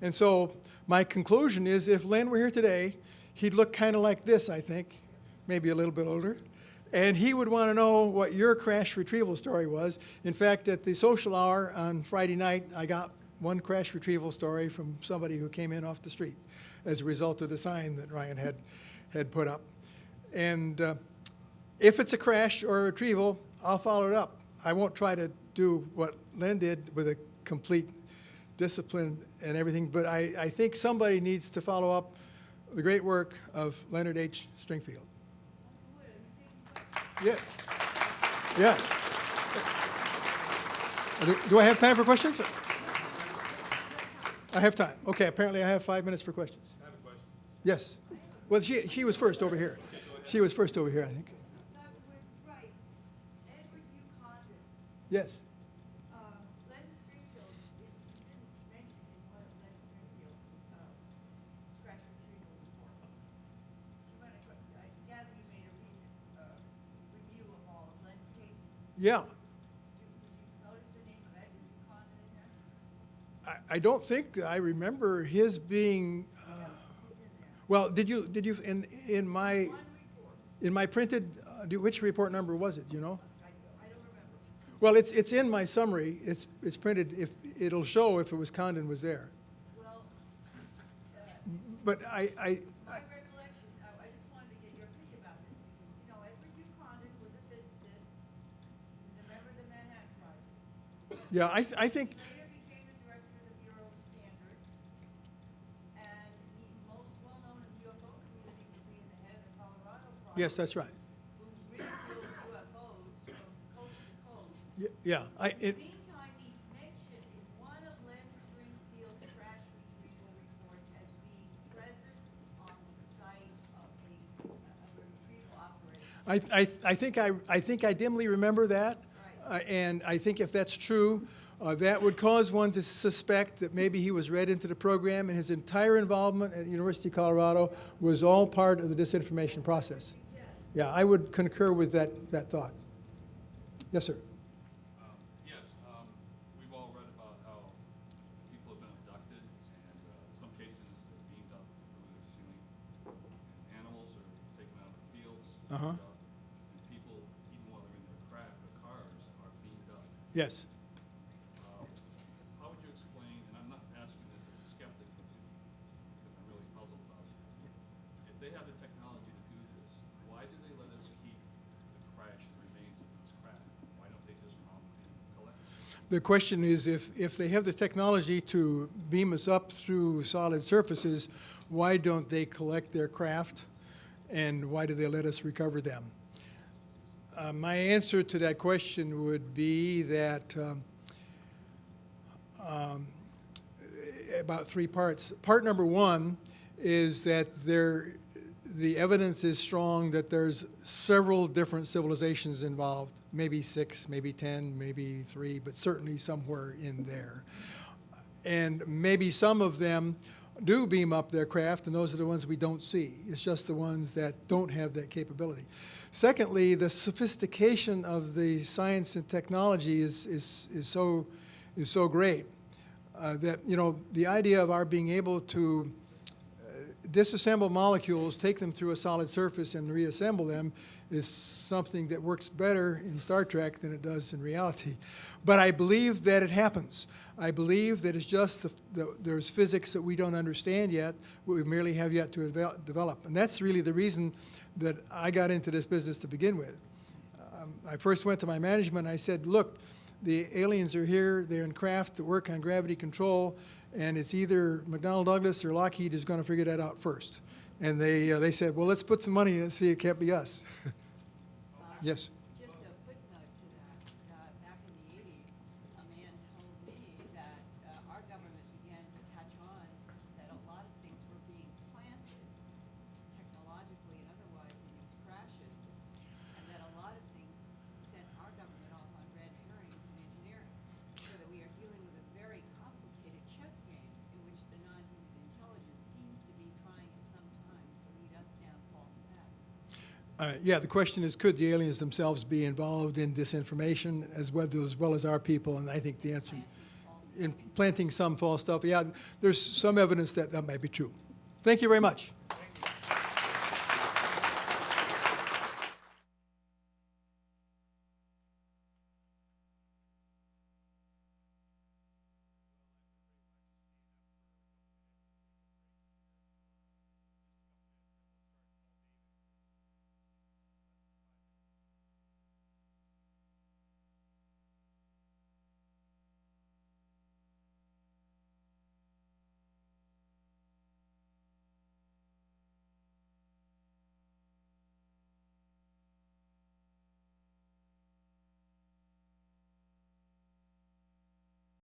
And so my conclusion is if Len were here today, he'd look kind of like this, I think, maybe a little bit older. And he would want to know what your crash retrieval story was. In fact, at the social hour on Friday night, I got one crash retrieval story from somebody who came in off the street as a result of the sign that Ryan had put up. And if it's a crash or a retrieval, I'll follow it up. I won't try to do what Len did with a complete discipline and everything, but I think somebody needs to follow up the great work of Leonard H. Stringfield. Yes. Yeah. Do I have time for questions? I have time. Okay, apparently I have 5 minutes for questions. I have a question. Yes. Well, she was first over here. She was first over here, I think. Right. Edward U. Condon, Yes. Leonard Stringfield didn't mention in one of Leonard Stringfield's crash retrieval reports. I gather you made a recent review of all of Len's cases. Yeah. Did you notice the name of Edward U. Condon in there? I don't think I remember his being. Well, did you in my One report. in my printed? Which report number was it? Do you know? I don't remember. Well, it's in my summary. It's printed. If it'll show if it was Condon was there. Well, But I my recollection, I just wanted to get your opinion about this because, Edward U. Condon was a physicist. He was a member of the Manhattan Project. yeah I think Later became the director of the Bureau of Standards. And he's most well known in the UFO community for being the head of the Colorado Project. yes, that's right. Who ridicules UFOs from coast to coast. Yeah. In the meantime, he's mentioned in one of Len Stringfield's crash retrieval reports as being present on the site of a retrieval operation. I think I dimly remember that, Right. and I think if that's true, that would cause one to suspect that maybe he was read into the program, and his entire involvement at the University of Colorado was all part of the disinformation process. Yeah, I would concur with that thought. Yes, sir. Yes, we've all read about how people have been abducted, and some cases they're beamed up through the ceiling. And animals are taken out of the fields, Uh-huh. and people, even while they're in their cars, are beamed up. Yes. How would you explain, and I'm not asking this as a skeptic, because I'm really puzzled about it. If they have the technology to do this, why do they let us keep the crash and remains of these craft? Why don't they just come and collect it? The question is if they have the technology to beam us up through solid surfaces, why don't they collect their craft, and why do they let us recover them? My answer to that question would be that about 3 parts. Part number 1 is that the evidence is strong that there's several different civilizations involved, maybe 6, maybe 10, maybe 3, but certainly somewhere in there. And maybe some of them do beam up their craft, and those are the ones we don't see. It's just the ones that don't have that capability. Secondly, the sophistication of the science and technology is so great that the idea of our being able to disassemble molecules, take them through a solid surface, and reassemble them is something that works better in Star Trek than it does in reality. But I believe that it happens. I believe that it's just there's physics that we don't understand yet, what we merely have yet to develop. And that's really the reason that I got into this business to begin with. I first went to my management and I said, look, the aliens are here, they're in craft that work on gravity control, and it's either McDonnell Douglas or Lockheed is going to figure that out first. And they said, well, let's put some money in and see, it can't be us. Yes. Just a footnote to that, back in the 80s, a man told me that Yeah, the question is, could the aliens themselves be involved in disinformation as well as our people? And I think the answer, in planting some false stuff, yeah, there's some evidence that that might be true. Thank you very much.